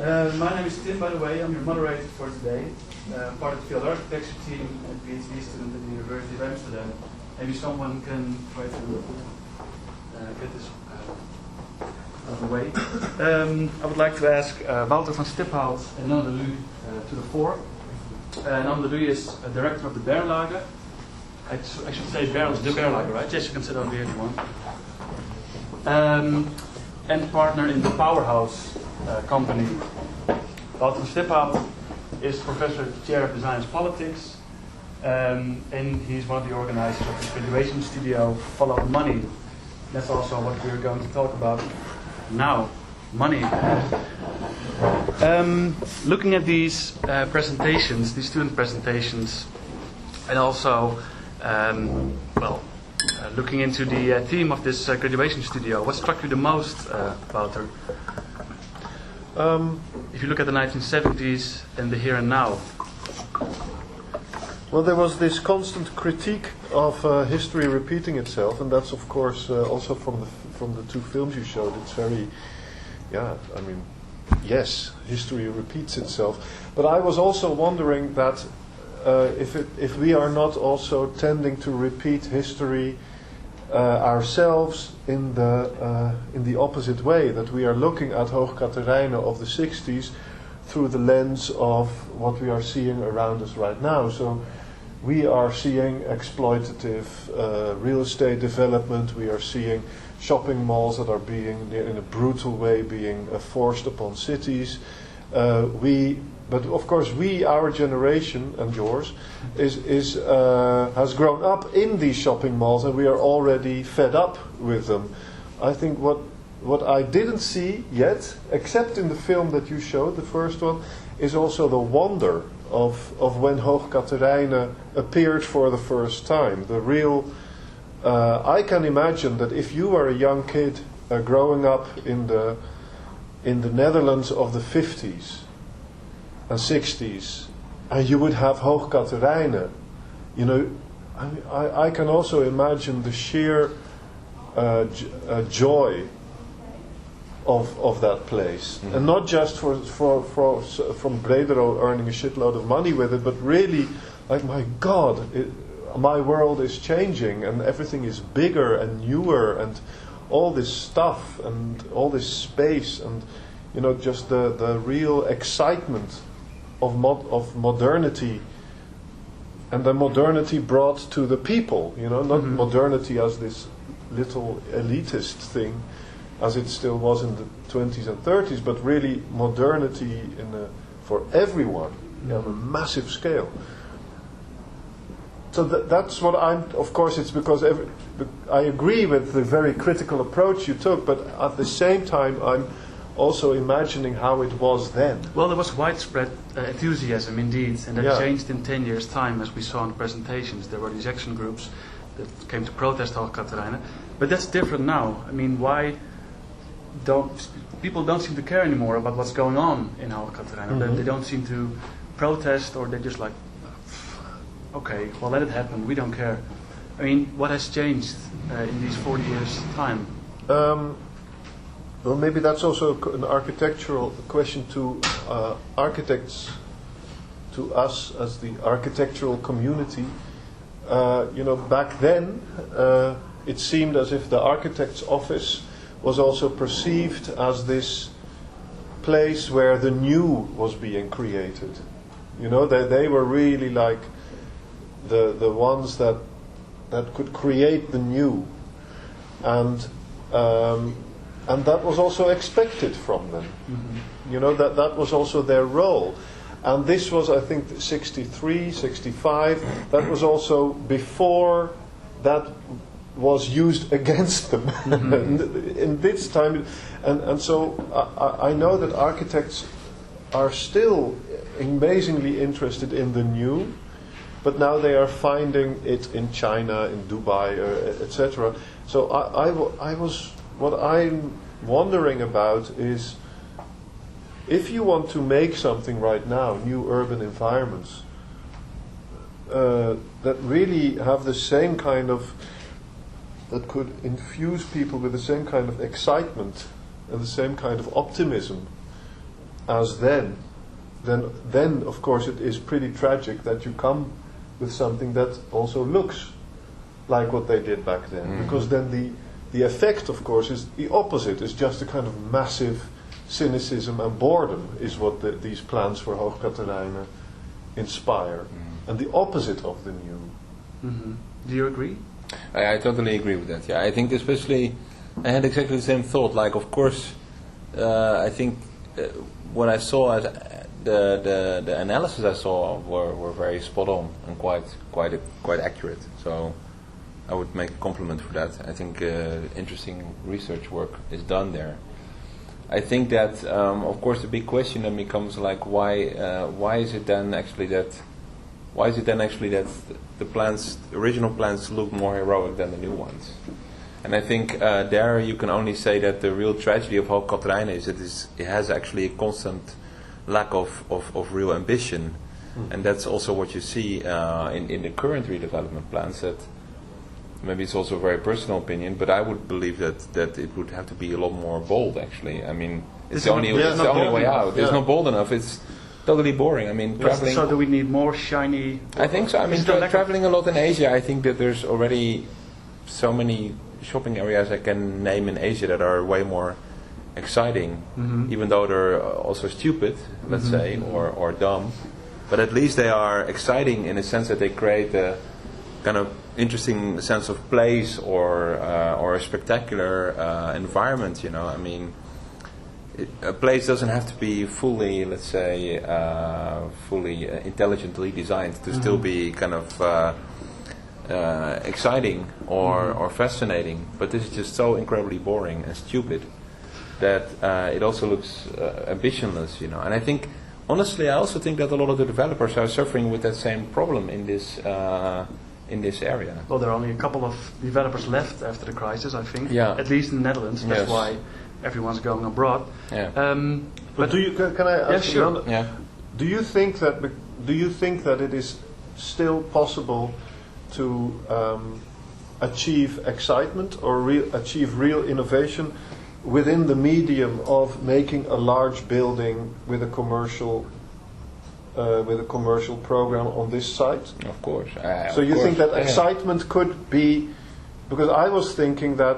My name is Tim, by the way. I'm your moderator for today. I'm part of the field architecture team and PhD student at the University of Amsterdam. Maybe someone can try to get this out of the way. I would like to ask Wouter van Stiphout and Nanne de Lu to the fore. Nanne de Lu is a director of the Berlage. I should say the Berlage, right? Yes, you can sit over here if you want. And partner in the Powerhouse company. Wouter van Stiphout is professor chair of design and politics, and he's one of the organizers of the graduation studio Follow the Money. That's also what we're going to talk about now, money. Looking at these presentations, these student presentations, and also, looking into the theme of this graduation studio, what struck you the most, Wouter? If you look at the 1970s and the here and now. Well, there was this constant critique of history repeating itself, and that's of course also from the two films you showed. It's very, yes, history repeats itself. But I was also wondering that if we are not also tending to repeat history ourselves in the opposite way, that we are looking at Hoog Catharijne of the 60s through the lens of what we are seeing around us right now. So we are seeing exploitative real estate development. We are seeing shopping malls that are being, in a brutal way, being forced upon cities. But of course, our generation and yours has grown up in these shopping malls, and we are already fed up with them. I think what I didn't see yet, except in the film that you showed, the first one, is also the wonder of when Hoog Catharijne appeared for the first time. The real, I can imagine that if you were a young kid growing up in the Netherlands of the 50s and 60s, and you would have Hoog Catharijne, I can also imagine the sheer joy of that place, and not just from Bredero earning a shitload of money with it, but really, like, my God, my world is changing, and everything is bigger and newer, and all this stuff, and all this space, and just the real excitement of modernity, and the modernity brought to the people, not modernity as this little elitist thing, as it still was in the 20s and 30s, but really modernity for everyone on a massive scale. So that's what of course, it's because I agree with the very critical approach you took, but at the same time, I'm also imagining how it was then. Well, there was widespread enthusiasm indeed, and that changed in 10 years' time, as we saw in the presentations. There were these action groups that came to protest Hoog Catharijne, but that's different now. I mean, why people don't seem to care anymore about what's going on in Hoog Catharijne? They don't seem to protest, or they're just like, okay, well, let it happen, we don't care. I mean, what has changed in these 40 years' time? Well, maybe that's also an architectural question to architects, to us as the architectural community. Back then, it seemed as if the architect's office was also perceived as this place where the new was being created. They were really like the ones that could create the new, and that was also expected from them. That was also their role. And this was, I think, 63, 65. That was also before that was used against them in this time. And so I know that architects are still amazingly interested in the new, but now they are finding it in China, in Dubai, etc. So what I'm wondering about is, if you want to make something right now, new urban environments, that really have the same kind of, that could infuse people with the same kind of excitement and the same kind of optimism as then of course it is pretty tragic that you come with something that also looks like what they did back then. Because then the effect, of course, is the opposite. It's just a kind of massive cynicism and boredom is what these plans for Hoog Catharijne inspire. And the opposite of the new. Do you agree? I totally agree with that. Yeah, I think especially I had exactly the same thought. Like, of course, I think what I saw as the analysis I saw were very spot on and quite accurate. So I would make a compliment for that. I think interesting research work is done there. I think that of course the big question then becomes like why is it then actually that the original plans look more heroic than the new ones? And I think there you can only say that the real tragedy of Hoog Catharijne is it has actually a constant lack of real ambition. And that's also what you see in the current redevelopment plans. That maybe it's also a very personal opinion, but I would believe that it would have to be a lot more bold. Actually, I mean, it's the only way out. It's not bold enough. It's totally boring. I mean, traveling. So do we need more shiny? I think so. I mean, traveling a lot in Asia, I think that there's already so many shopping areas I can name in Asia that are way more exciting, even though they're also stupid, let's say, or dumb. But at least they are exciting in the sense that they create a kind of interesting sense of place or a spectacular environment. You know, I mean, a place doesn't have to be fully, let's say, fully intelligently designed to still be kind of exciting or fascinating. But this is just so incredibly boring and stupid that it also looks ambitionless. You know, and I think. Honestly, I also think that a lot of the developers are suffering with that same problem in this area. Well, there are only a couple of developers left after the crisis, I think. Yeah. At least in the Netherlands. That's why everyone's going abroad. Yeah. But can I ask you? Sure. Yeah. Do you think that it is still possible to achieve excitement or achieve real innovation within the medium of making a large building with a commercial program on this site? Of course. So you think that excitement could be, because I was thinking that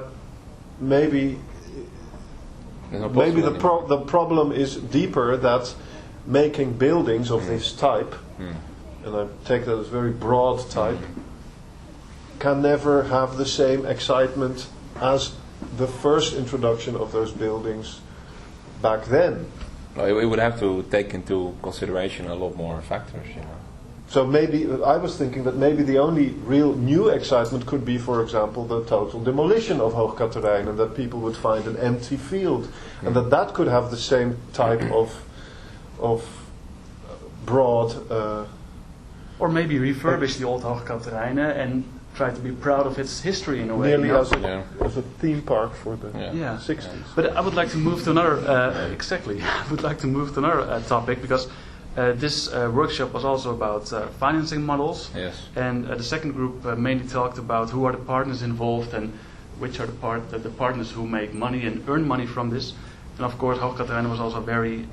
maybe the problem is deeper, that making buildings of this type, and I take that as very broad type, can never have the same excitement as the first introduction of those buildings back then. Well, it would have to take into consideration a lot more factors, you know. So maybe I was thinking that maybe the only real new excitement could be, for example, the total demolition of Hoog Catharijne, and that people would find an empty field, and that could have the same type of broad. Or maybe refurbish the old Hoog Catharijne and try to be proud of its history in a way. Nearly as a theme park for the 60s. But I would like to move to another, I would like to move to another topic, because this workshop was also about financing models. Yes. And the second group mainly talked about who are the partners involved and which are the partners who make money and earn money from this. And of course, Hoog Catharijne was also very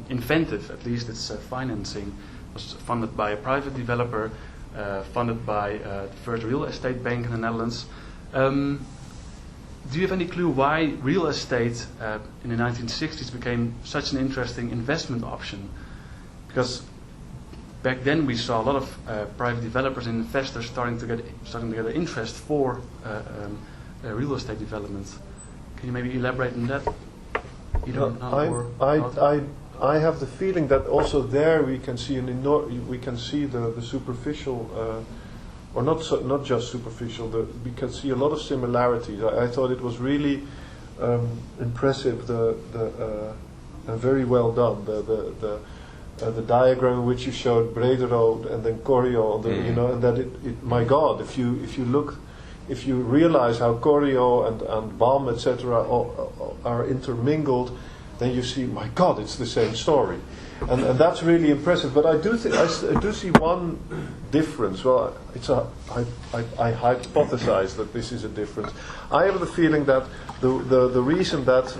inventive. At least its financing was funded by a private developer, funded by the first real estate bank in the Netherlands. Do you have any clue why real estate in the 1960s became such an interesting investment option? Because back then we saw a lot of private developers and investors starting to get an interest for real estate development. Can you maybe elaborate on that? I have the feeling that also there we can see the superficial, or not just superficial. We can see a lot of similarities. I thought it was really impressive. Very well done. The diagram in which you showed Brederode and then Corio, and that it. My God, if you realize how Corio and BAM etc. are intermingled, then you see, my God, it's the same story. And that's really impressive. But I do see one difference. Well, I hypothesize that this is a difference. I have the feeling that the reason that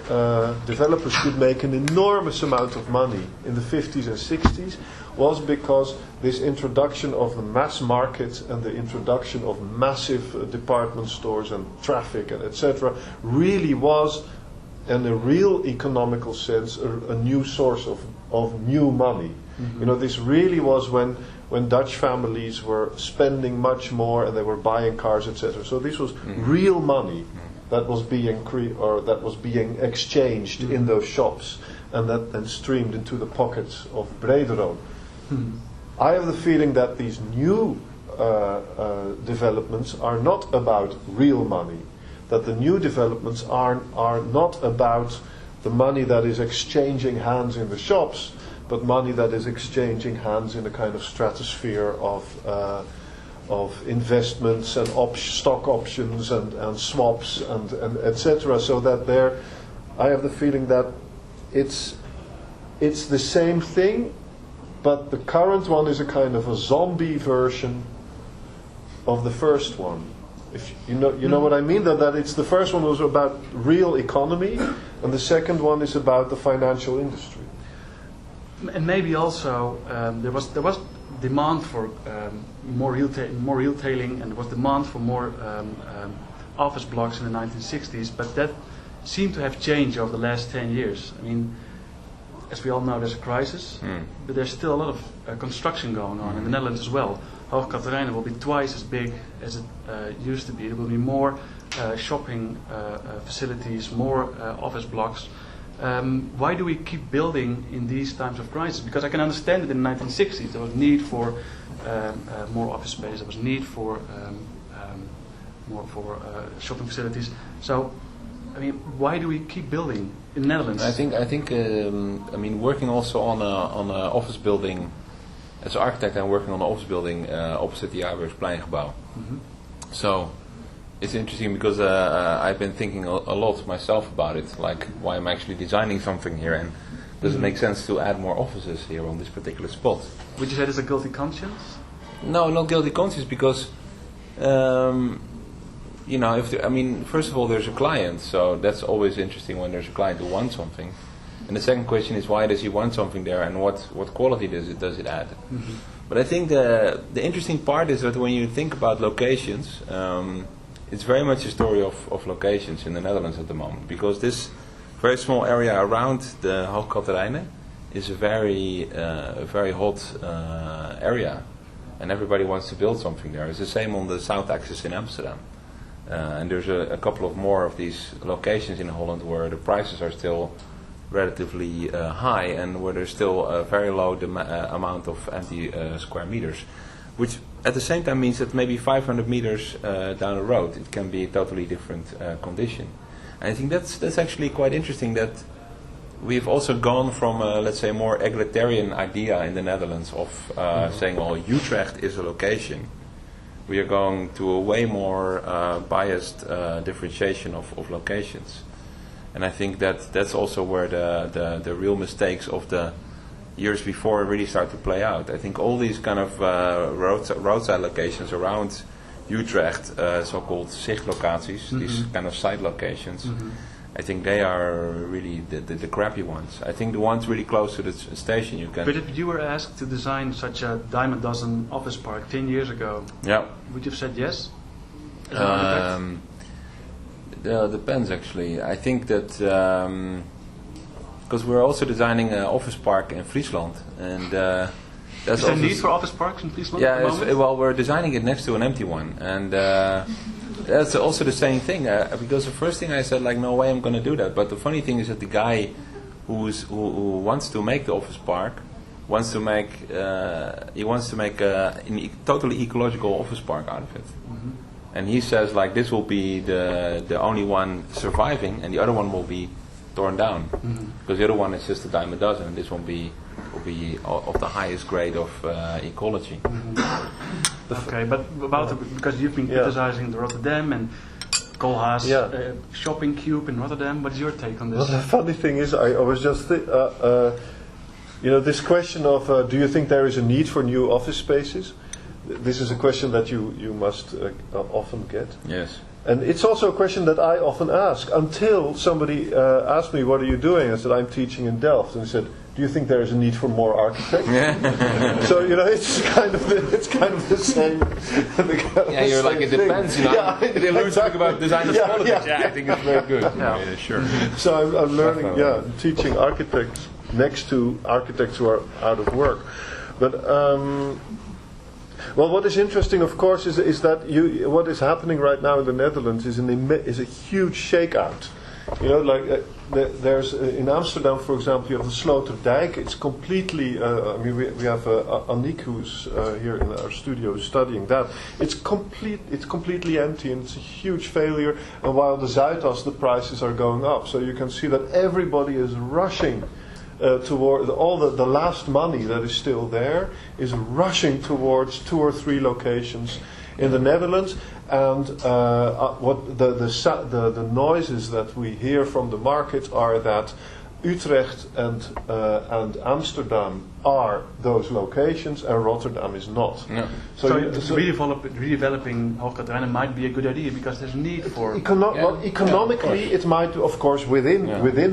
developers could make an enormous amount of money in the 50s and 60s was because this introduction of the mass market and the introduction of massive department stores and traffic and etc. really was, in a real economical sense, a new source of new money. Mm-hmm. You know, this really was when Dutch families were spending much more and they were buying cars, etc. So this was real money that was being exchanged in those shops, and that then streamed into the pockets of Brederode. I have the feeling that these new developments are not about real money. That the new developments are not about the money that is exchanging hands in the shops, but money that is exchanging hands in a kind of stratosphere of investments and stock options and swaps and etc. So that I have the feeling that it's the same thing, but the current one is a kind of a zombie version of the first one. If you know what I mean, that it's the first one was about real economy, and the second one is about the financial industry. And maybe also there was demand for more retailing, and there was demand for more office blocks in the 1960s, but that seemed to have changed over the last 10 years. I mean, as we all know, there's a crisis, but there's still a lot of construction going on in the Netherlands as well. Hoog Catharijne will be twice as big as it used to be. There will be more shopping facilities, more office blocks. Why do we keep building in these times of crisis? Because I can understand that in the 1960s there was need for more office space, there was need for more shopping facilities. So, I mean, why do we keep building in the Netherlands? I think I mean, working also on a office building. As an architect, I'm working on an office building opposite the Aarbergpleingebouw. So it's interesting because I've been thinking a lot myself about it, like why I'm actually designing something here, and does it make sense to add more offices here on this particular spot? Would you say there's a guilty conscience? No, not guilty conscience, because you know, first of all, there's a client, so that's always interesting when there's a client who wants something. And the second question is, why does he want something there, and what quality does it add? But I think the interesting part is that when you think about locations, it's very much a story of locations in the Netherlands at the moment, because this very small area around the Hoog Catharijne is a very hot area, and everybody wants to build something there. It's the same on the south axis in Amsterdam. And there's a couple of more of these locations in Holland where the prices are still relatively high, and where there's still a very low amount of empty square meters, which at the same time means that maybe 500 meters down the road it can be a totally different condition. And I think that's actually quite interesting, that we've also gone from let's say more egalitarian idea in the Netherlands of saying, well, Utrecht is a location. We are going to a way more biased differentiation of locations. And I think that's also where the real mistakes of the years before really start to play out. I think all these kind of roadside locations around Utrecht, so-called zichtlocaties, these kind of side locations, I think they are really the crappy ones. I think the ones really close to the station you can... But if you were asked to design such a dime a dozen office park 10 years ago, would you have said yes? As an architect? Depends, actually. I think that because we're also designing an office park in Friesland, and is there a need for office parks in Friesland? Yeah, well, we're designing it next to an empty one, and that's also the same thing. Because the first thing I said, like, no way I'm going to do that. But the funny thing is that the guy who wants to make the office park wants to make a totally ecological office park out of it. And he says, like, this will be the only one surviving, and the other one will be torn down, because the other one is just a dime a dozen, and this one will be of the highest grade of ecology. Okay, but because you've been criticizing the Rotterdam, and Koolhaas Yeah. shopping cube in Rotterdam. What is your take on Well, this? the funny thing is, I was just, this question of, do you think there is a need for new office spaces? This is a question that you must often get. Yes. And it's also a question that I often ask, until somebody asked me, what are you doing? I said, I'm teaching in Delft. And he said, do you think there is a need for more architects? So, it's kind of the same. Yeah, you're like, it depends, Yeah, They learn exactly. something about designers' politics. Yeah. I think it's very good. Yeah, sure. So I'm learning, teaching architects next to architects who are out of work. But well, what is interesting, of course, is that what is happening right now in the Netherlands is a huge shakeout. There's in Amsterdam, for example, you have the Sloterdijk. It's completely. We have Aniek, who's here in our studio studying that. It's completely empty, and it's a huge failure. And while the Zuidas, the prices are going up, so you can see that everybody is rushing toward all the last money that is still there is rushing towards 2 or 3 locations in the Netherlands. And what the noises that we hear from the market are that Utrecht and Amsterdam are those locations, and Rotterdam is not. No. So redeveloping Hoog Catharijne might be a good idea because there's need for. Economically, it might, of course, within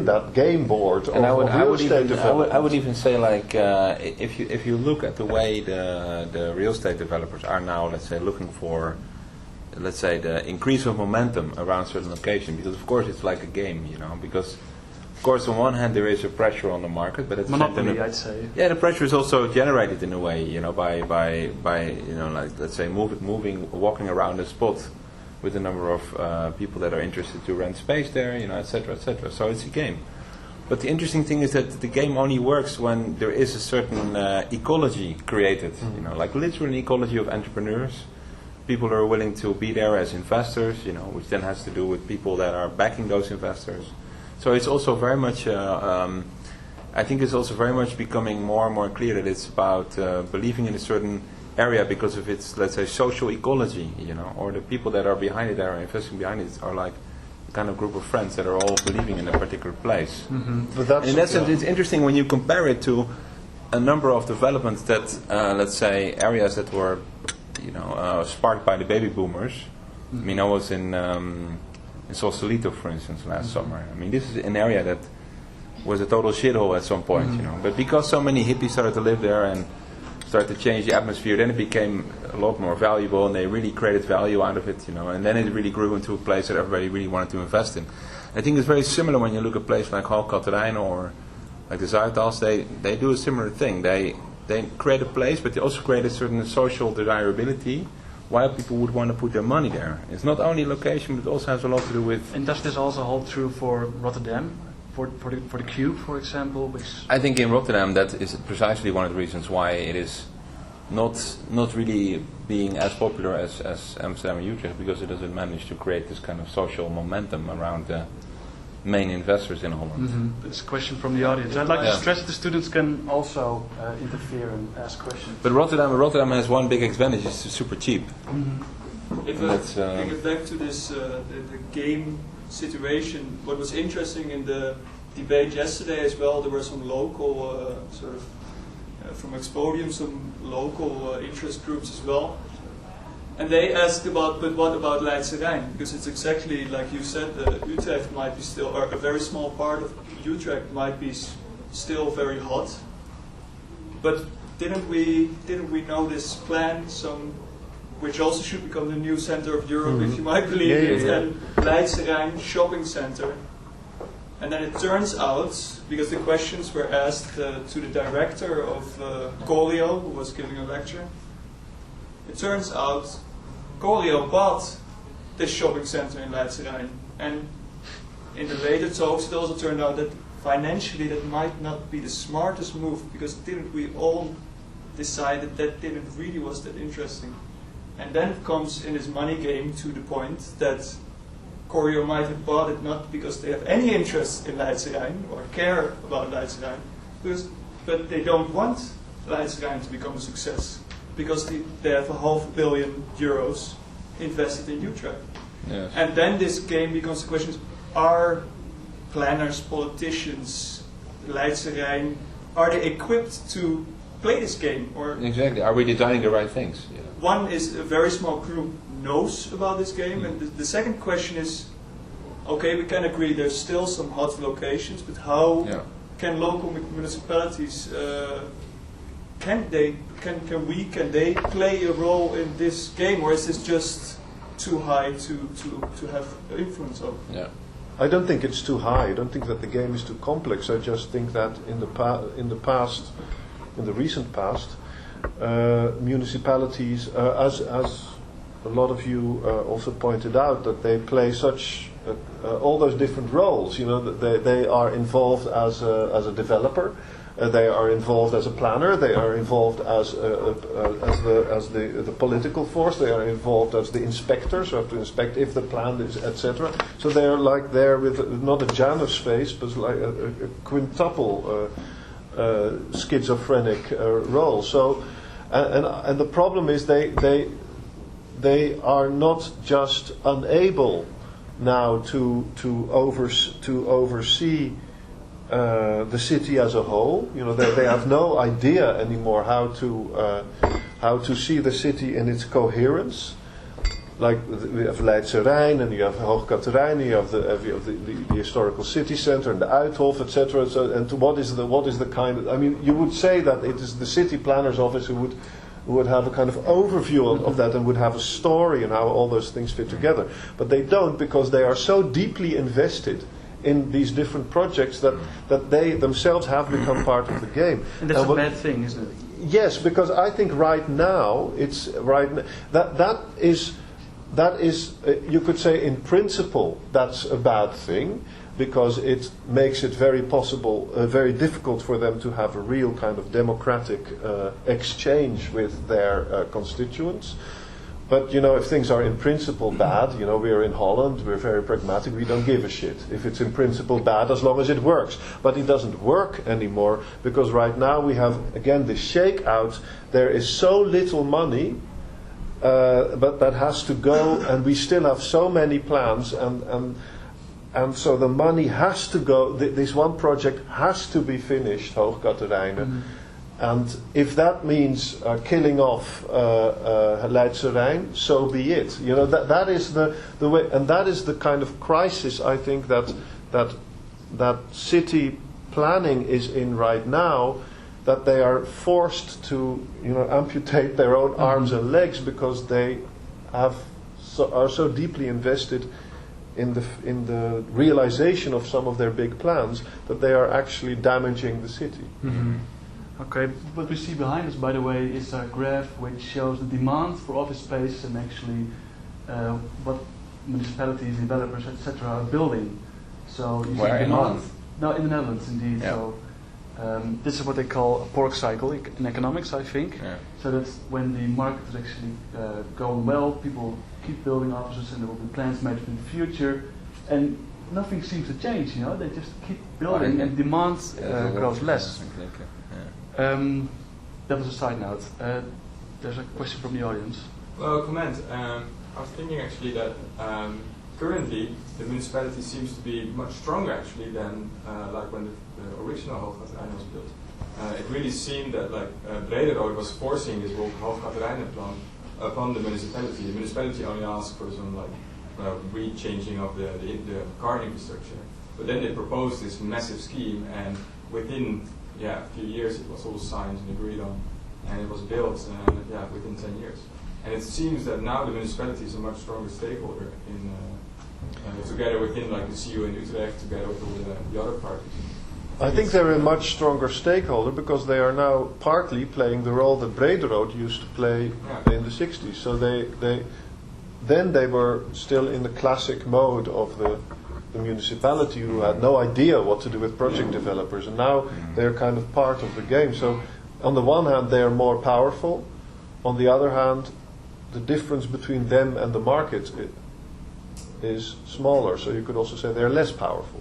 that game board And of real estate I development. would even say, like, if you look at the way the real estate developers are now, let's say, looking for, let's say, the increase of momentum around certain locations, because of course it's like a game, because of course on one hand there is a pressure on the market, but at the same time, I'd say. yeah, the pressure is also generated in a way, by like, let's say, walking around a spot with a number of people that are interested to rent space there, etc., etc. So it's a game. But the interesting thing is that the game only works when there is a certain ecology created, like literally an ecology of entrepreneurs. People who are willing to be there as investors, which then has to do with people that are backing those investors. So it's also very much, I think it's also very much becoming more and more clear that it's about believing in a certain area because of its, let's say, social ecology, or the people that are behind it, that are investing behind it, are like a kind of group of friends that are all believing in a particular place. Mm-hmm. But that's, in that sense, it's interesting when you compare it to a number of developments that, let's say, areas that were sparked by the baby boomers. I mean, I was in Sausalito, for instance, last summer. I mean, this is an area that was a total shithole at some point, But because so many hippies started to live there and started to change the atmosphere, then it became a lot more valuable, and they really created value out of it, And then it really grew into a place that everybody really wanted to invest in. I think it's very similar when you look at places like Hoog Catharijne or like the Zuidas. They do a similar thing. They create a place, but they also create a certain social desirability why people would want to put their money there. It's not only location, but it also has a lot to do with... And does this also hold true for Rotterdam? For the Cube, for example? Which I think in Rotterdam that is precisely one of the reasons why it is not really being as popular as Amsterdam and Utrecht, because it doesn't manage to create this kind of social momentum around the main investors in Holland. Mm-hmm. It's a question from the audience. I'd like to stress that the students can also interfere and ask questions. But Rotterdam has one big advantage: it's super cheap. Mm-hmm. If I get back to this the game situation, what was interesting in the debate yesterday as well, there were some local from Expodium, some local interest groups as well. And they asked but what about Leidse Rijn? Because it's exactly like you said, Utrecht might be still, or a very small part of Utrecht might be still very hot. But didn't we know this plan, which also should become the new center of Europe, if you might believe it, and Leidse Rijn shopping center. And then it turns out, because the questions were asked to the director of Corio, who was giving a lecture, it turns out Corio bought this shopping center in Leidse Rijn. And in the later talks, it also turned out that financially that might not be the smartest move, because didn't we all decide that didn't really was that interesting? And then it comes in this money game to the point that Corio might have bought it not because they have any interest in Leidse Rijn or care about Leidse Rijn, but they don't want Leidse Rijn to become a success, because they have €500 million invested in Utrecht. Yes. And then this game becomes the question: are planners, politicians, Leidse Rijn, are they equipped to play this game? Or exactly, are we designing the right things? Yeah. one is a very small group knows about this game, and the second question is, okay, we can agree there's still some hot locations, but how can local municipalities can they play a role in this game, or is this just too high to have influence over? Yeah. I don't think it's too high. I don't think that the game is too complex. I just think that in the recent past, municipalities, as a lot of you also pointed out, that they play such all those different roles. You know, that they are involved as a developer. They are involved as a planner. They are involved as the political force. They are involved as the inspectors, who have to inspect if the plan is, etc. So they are like there with not a Janus space, but like a quintuple schizophrenic role. So, and the problem is they are not just unable now to oversee the city as a whole. You know, they have no idea anymore how to see the city in its coherence. Like we have Leidse Rijn, and you have Hoog Catharijne, you have the historical city centre and the Uithof, etc. So, and what is the kind of? I mean, you would say that it is the city planner's office who would have a kind of overview of that and would have a story and how all those things fit together. But they don't, because they are so deeply invested in these different projects that they themselves have become part of the game. And that's a bad thing, isn't it? Yes, because I think right now that is you could say in principle that's a bad thing, because it makes it very difficult for them to have a real kind of democratic exchange with their constituents. But, you know, if things are in principle bad, you know, we're in Holland, we're very pragmatic, we don't give a shit if it's in principle bad, as long as it works. But it doesn't work anymore, because right now we have, again, this shakeout. There is so little money, but that has to go, and we still have so many plans, and so the money has to go. This one project has to be finished, Hoog Catharijne. Mm-hmm. And if that means killing off Leidse Rijn, so be it. You know, that is the way, and that is the kind of crisis I think that city planning is in right now. That they are forced to, you know, amputate their own arms and legs, because they are so deeply invested in the realization of some of their big plans that they are actually damaging the city. Mm-hmm. Okay, what we see behind us, by the way, is a graph which shows the demand for office space and actually what municipalities, developers, etc. are building. So you see Where, in Holland? No, in the Netherlands, indeed. Yeah. So this is what they call a pork cycle in economics, I think. Yeah. So that when the market is actually going well, people keep building offices, and there will be plans made for the future, and nothing seems to change. You know, they just keep building, and demand grows less. That was a side note. There's a question from the audience. Well, comment. I was thinking actually that currently the municipality seems to be much stronger actually than like when the original Hoog Catharijne was built. It really seemed that like Brederode was forcing this Hoog Catharijne plan upon the municipality. The municipality only asked for some like re-changing of the car infrastructure, but then they proposed this massive scheme, and within a few years it was all signed and agreed on, and it was built within 10 years. And it seems that now the municipality is a much stronger stakeholder in together within like the CU in Utrecht, together with all the other parties. I think they're a much stronger stakeholder because they are now partly playing the role that Brederode used to play in the 60s. So they were still in the classic mode of the municipality who had no idea what to do with project developers, and now they're kind of part of the game. So on the one hand they are more powerful, on the other hand the difference between them and the market is smaller, so you could also say they're less powerful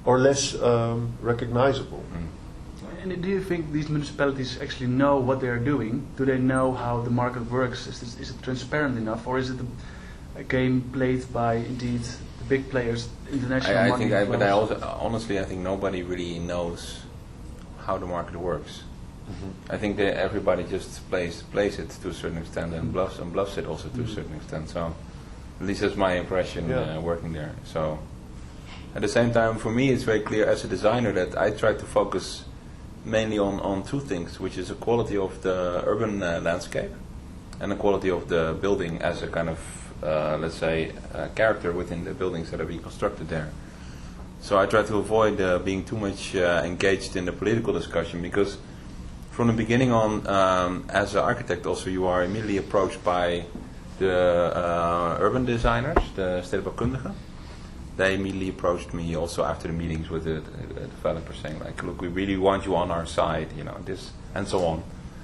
or less recognizable. And do you think these municipalities actually know what they're doing? Do they know how the market works? Is it transparent enough, or is it a game played by indeed the big players, international I money. think, but I also honestly I think nobody really knows how the market works. I think that everybody just plays it to a certain extent and bluffs it also to a certain extent. So at least that's my impression working there. So at the same time, for me, it's very clear as a designer that I try to focus mainly on two things, which is the quality of the urban landscape and the quality of the building as a kind of, let's say, character within the buildings that are being constructed there. So I try to avoid being too much engaged in the political discussion, because from the beginning on, as an architect also, you are immediately approached by the urban designers, the stedenbouwkundigen. They immediately approached me also after the meetings with the developer, saying like, look, we really want you on our side, this and so on,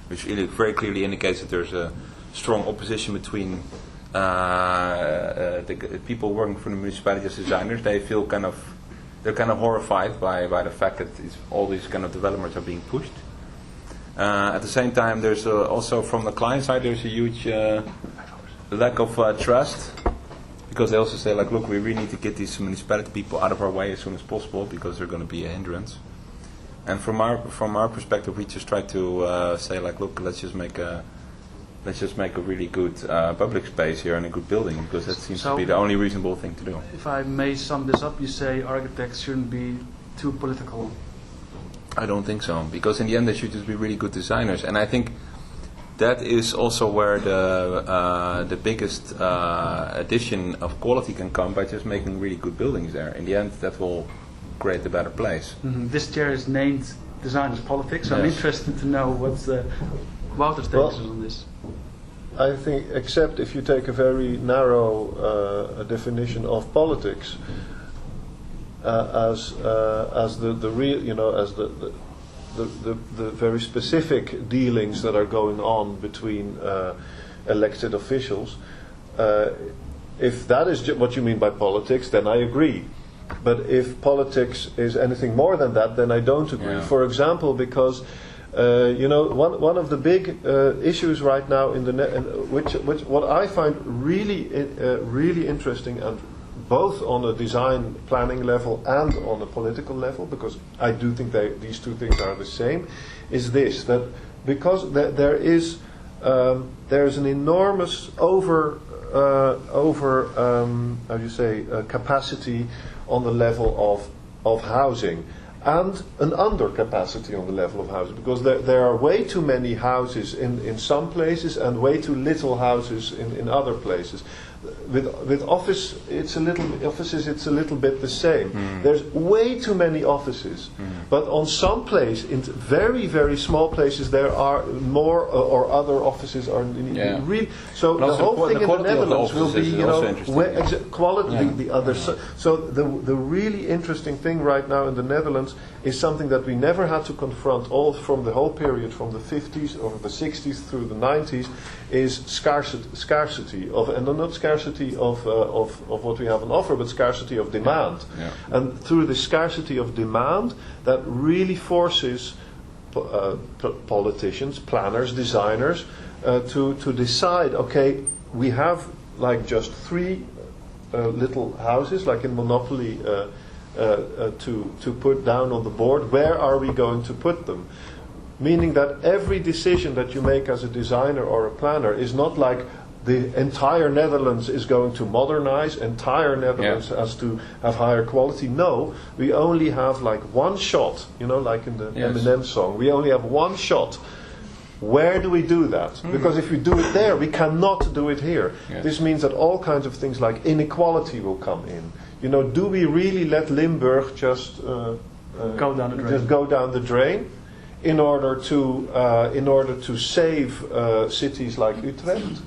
which really very clearly indicates that there's a strong opposition between the people working for the municipality as designers. They feel they're kind of horrified by the fact that all these kind of developments are being pushed. At the same time, there's also from the client side, there's a huge lack of trust. Because they also say, like, look, we really need to get these municipality people out of our way as soon as possible, because they're going to be a hindrance. And from our perspective, we just try to say, like, look, let's just make a really good public space here and a good building, because that seems to be the only reasonable thing to do. If I may sum this up, you say architects shouldn't be too political. I don't think so, because in the end they should just be really good designers, and I think that is also where the biggest addition of quality can come, by just making really good buildings there. In the end, that will create a better place. This chair is named Designers Politics, so I'm interested to know what Wouter's take is on this. I think, except if you take a very narrow definition of politics as the real, as the very specific dealings that are going on between elected officials. If that is what you mean by politics, then I agree. But if politics is anything more than that, then I don't agree. For example, because one of the big issues right now in which what I find really interesting, and both on a design planning level and on a political level, because I do think these two things are the same, is this, that because there's an enormous capacity on the level of housing, and an undercapacity on the level of housing, because there are way too many houses in some places and way too little houses in other places. With offices, it's a little bit the same. There's way too many offices, but on some place, in very, very small places, there are more or other offices are really. So the whole thing in the Netherlands will be, quality. The other. So the really interesting thing right now in the Netherlands is something that we never had to confront all from the whole period, from the 50s or the 60s through the 90s, is scarcity of, and not scarcity of what we have on offer, but scarcity of demand. And through the scarcity of demand, that really forces politicians, planners, designers to decide, okay, we have like just 3 little houses, like in Monopoly, to put down on the board. Where are we going to put them? Meaning that every decision that you make as a designer or a planner is not like the entire Netherlands is going to modernize, entire Netherlands has to have higher quality. No, we only have like one shot, like in the Eminem song. We only have one shot. Where do we do that? Because if we do it there, we cannot do it here. This means that all kinds of things like inequality will come in. Do we really let Limburg just go down the drain? In order to save cities like Utrecht,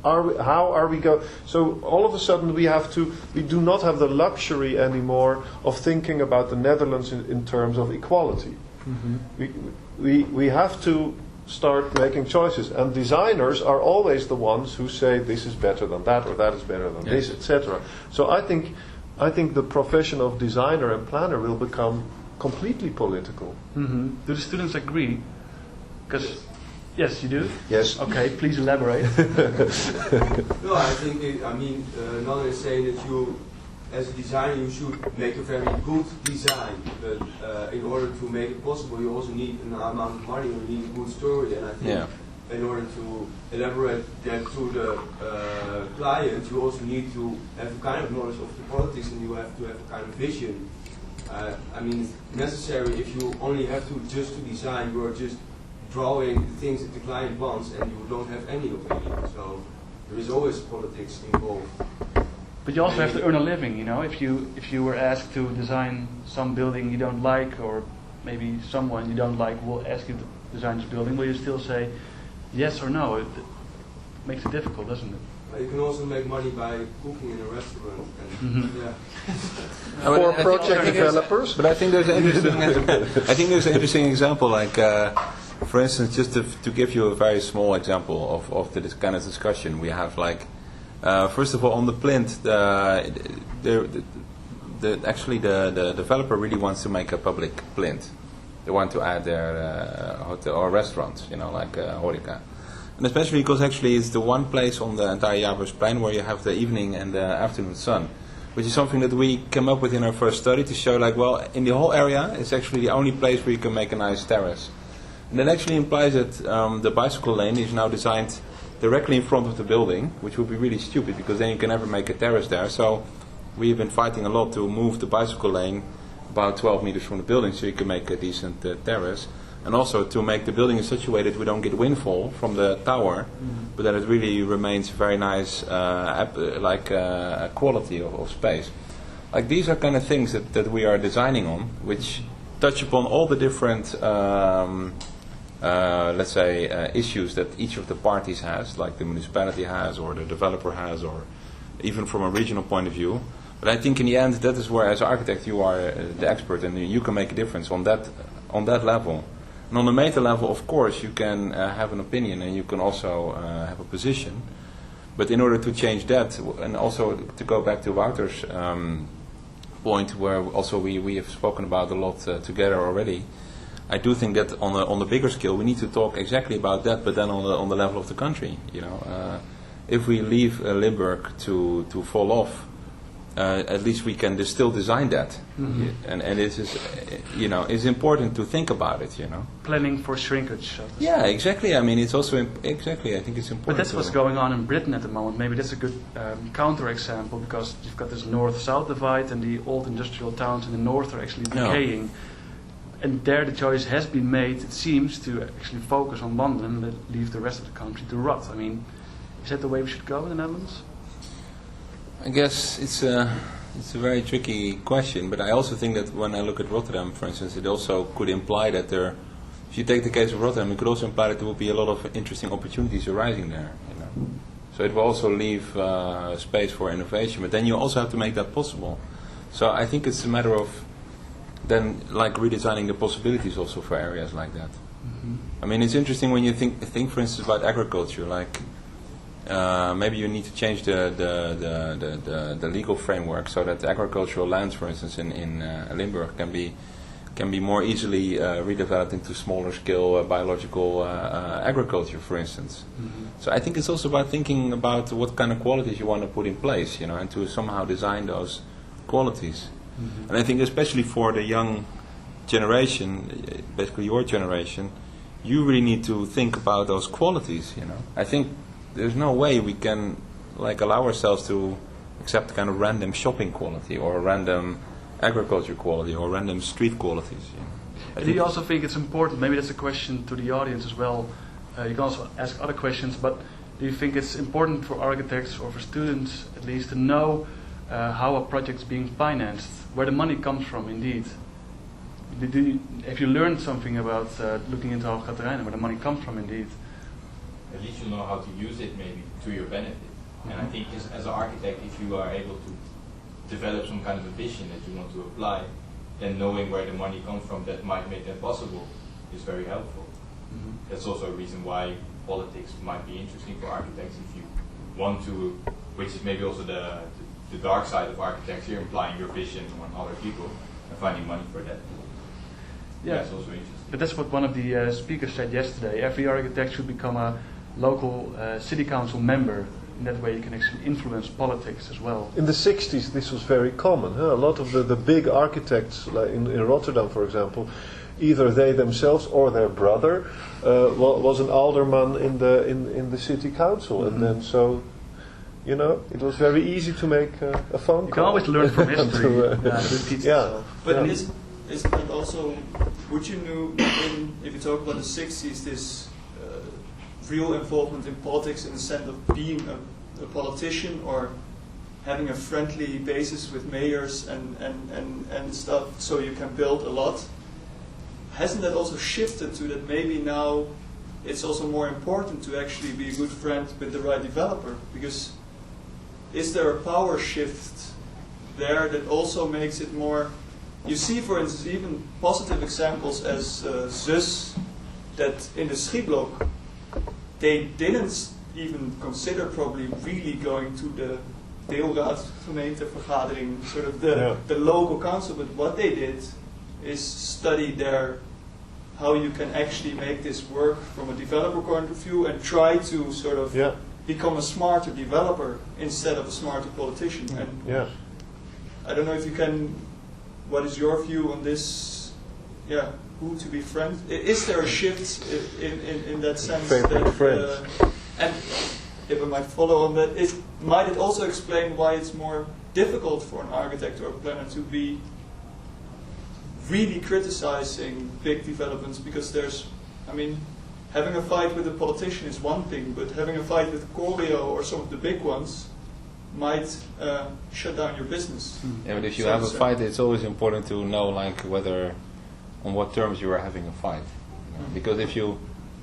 how are we going? So all of a sudden we do not have the luxury anymore of thinking about the Netherlands in terms of equality. We have to start making choices, and designers are always the ones who say this is better than that, or that is better than this, etc. So I think the profession of designer and planner will become completely political. Do the students agree? Because Yes, you do? Yes. Okay, please elaborate. No, I think, Nana is saying that you, as a designer, you should make a very good design, but in order to make it possible, you also need an amount of money, you need a good story, and I think in order to elaborate that to the client, you also need to have a kind of knowledge of the politics, and you have to have a kind of vision. I mean, it's necessary if you only have to just to design, you are just drawing the things that the client wants, and you don't have any opinion. So there is always politics involved. But you also have to earn a living, you know. If you were asked to design some building you don't like, or maybe someone you don't like will ask you to design this building, will you still say yes or no? It makes it difficult, doesn't it? You can also make money by cooking in a restaurant. And For project developers. But I think there's an interesting example, like for instance, just to give you a very small example of this kind of discussion we have, like first of all, on the plinth, actually the developer really wants to make a public plinth. They want to add their hotel or restaurants, you know, like horeca. And especially because actually it's the one place on the entire Jagersplein where you have the evening and the afternoon sun, which is something that we came up with in our first study to show, like, well, in the whole area it's actually the only place where you can make a nice terrace. And that actually implies that the bicycle lane is now designed directly in front of the building, which would be really stupid because then you can never make a terrace there. So we've been fighting a lot to move the bicycle lane about 12 meters from the building so you can make a decent terrace. And also to make the building in such a way that we don't get windfall from the tower, but that it really remains very nice, quality of space. Like these are kind of things that we are designing on, which touch upon all the different, issues that each of the parties has, like the municipality has, or the developer has, or even from a regional point of view. But I think in the end, that is where, as an architect, you are the expert, and you can make a difference on that level. And on the meta level, of course, you can have an opinion and you can also have a position. But in order to change that, and also to go back to Wouter's point, where also we have spoken about a lot together already, I do think that on the bigger scale, we need to talk exactly about that, but then on the level of the country. You know, if we leave Limburg to fall off, at least we can still design that, and it is, you know, it's important to think about it, you know. Planning for shrinkage. Yeah, exactly. I mean, it's also exactly. I think it's important. But that's what's going on in Britain at the moment. Maybe that's a good counter-example, because you've got this north-south divide, and the old industrial towns in the north are actually decaying. And there the choice has been made, it seems, to actually focus on London and leave the rest of the country to rot. I mean, is that the way we should go in the Netherlands? I guess it's a very tricky question, but I also think that when I look at Rotterdam, for instance, it also could imply that there, if you take the case of Rotterdam, it could also imply that there will be a lot of interesting opportunities arising there. You know? So it will also leave space for innovation, but then you also have to make that possible. So I think it's a matter of then like redesigning the possibilities also for areas like that. I mean, it's interesting when you think for instance about agriculture, like. Maybe you need to change the legal framework so that agricultural lands, for instance, in Limburg can be more easily redeveloped into smaller scale biological agriculture, for instance. So I think it's also about thinking about what kind of qualities you want to put in place, you know, and to somehow design those qualities. And I think especially for the young generation, basically your generation, you really need to think about those qualities, you know. I think there's no way we can like allow ourselves to accept kind of random shopping quality or random agriculture quality or random street qualities. You know. Do you also think it's important, maybe that's a question to the audience as well, you can also ask other questions, but do you think it's important for architects or for students at least to know how a project's being financed, where the money comes from indeed? Have you learned something about looking into Hoog Catharijne, where the money comes from indeed? At least you know how to use it maybe to your benefit. And I think as an architect, if you are able to develop some kind of a vision that you want to apply, then knowing where the money comes from that might make that possible is very helpful. That's also a reason why politics might be interesting for architects if you want to, which is maybe also the dark side of architecture, implying your vision on other people and finding money for that. Yeah. That's also interesting. but that's what one of the speakers said yesterday. Every architect should become a local city council member. In that way, you can actually influence politics as well. In the 60s, this was very common. A lot of the big architects, like in Rotterdam, for example, either they themselves or their brother was an alderman in the city council, and then so. You know, it was very easy to make a phone call. You can always learn from history. But is that also, would you know, if you talk about the 60s, this real involvement in politics in the sense of being a politician or having a friendly basis with mayors and stuff so you can build a lot, hasn't that also shifted to that maybe now it's also more important to actually be a good friend with the right developer? Because is there a power shift there that also makes it more... You see, for instance, even positive examples as ZUS, that in the Schietblok, they didn't even consider probably really going to the deelraad gemeentevergadering, sort of the local council, but what they did is study how you can actually make this work from a developer point of view and try to sort of become a smarter developer instead of a smarter politician. And I don't know if you can, what is your view on this, who to be friends? Is there a shift in that sense? And if I might follow on that, might it also explain why it's more difficult for an architect or a planner to be really criticizing big developments, because having a fight with a politician is one thing, but having a fight with Corio or some of the big ones might shut down your business. Yeah, but if you have a fight, it's always important to know on what terms you are having a fight. Because if you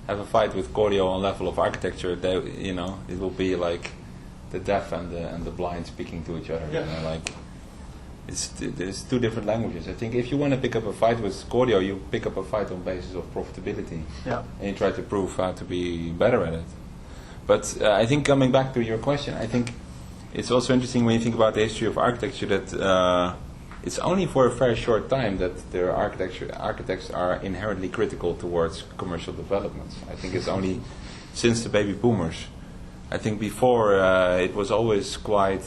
have a fight with Corio on level of architecture, it will be like the deaf and the blind speaking to each other. There's two different languages. I think if you want to pick up a fight with Corio, you pick up a fight on basis of profitability, and you try to prove how to be better at it. But I think coming back to your question, I think it's also interesting when you think about the history of architecture that it's only for a very short time that the architects are inherently critical towards commercial developments. I think it's only since the baby boomers. I think before it was always quite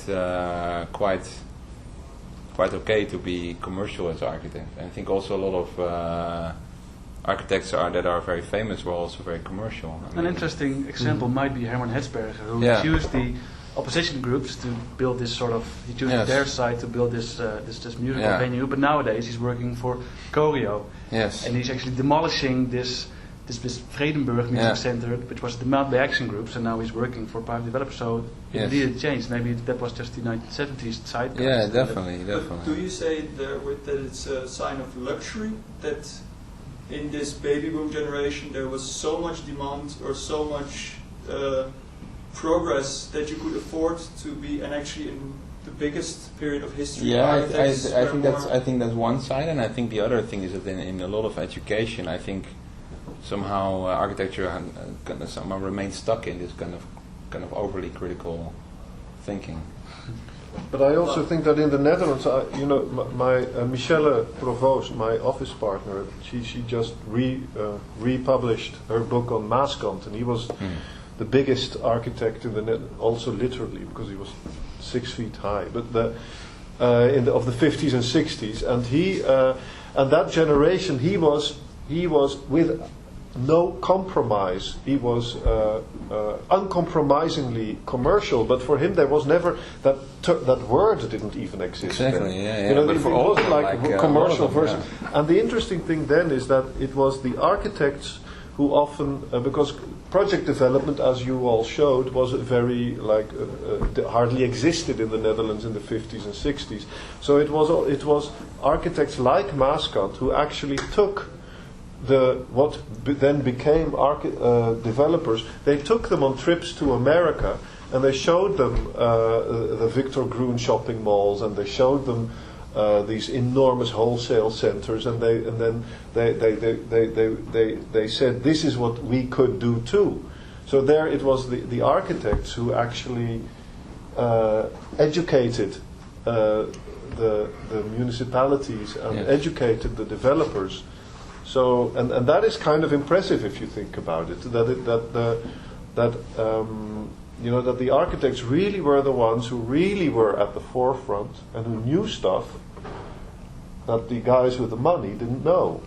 okay to be commercial as an architect. And I think also a lot of architects that are very famous were also very commercial. An interesting example might be Herman Hetsberger, who used the opposition groups to build this he chose their side to build this musical venue, but nowadays he's working for Corio. Yes. And he's actually demolishing this Vredenburg Music Center, which was the by action groups, and now he's working for private developers. So indeed it changed. Maybe that was just the 1970s side. Yeah, definitely. But do you say that it's a sign of luxury that in this baby boom generation there was so much demand or so much progress that you could afford to be, and actually in the biggest period of history? Yeah, I think that's one side, and I think the other thing is that in a lot of education, I think somehow architecture somehow remains stuck in this kind of overly critical thinking. But I also think that in the Netherlands, my Michelle Provoost, my office partner, she just republished her book on Maaskant, and he was the biggest architect in the Netherlands, also literally because he was 6 feet high. But of the 50s and 60s, and he and that generation, he was with no compromise. He was uncompromisingly commercial, but for him there was never that word didn't even exist. Exactly, But for all like commercial version. And the interesting thing then is that it was the architects who often, because project development, as you all showed, was very hardly existed in the Netherlands in the 50s and 60s. So it was architects like Maaskant who actually took what then became developers. They took them on trips to America, and they showed them the Victor Gruen shopping malls, and they showed them these enormous wholesale centers, and then they said, this is what we could do too. So there it was the architects who actually educated the municipalities and educated the developers, So and that is kind of impressive if you think about it. That the architects really were the ones who really were at the forefront and who knew stuff that the guys with the money didn't know.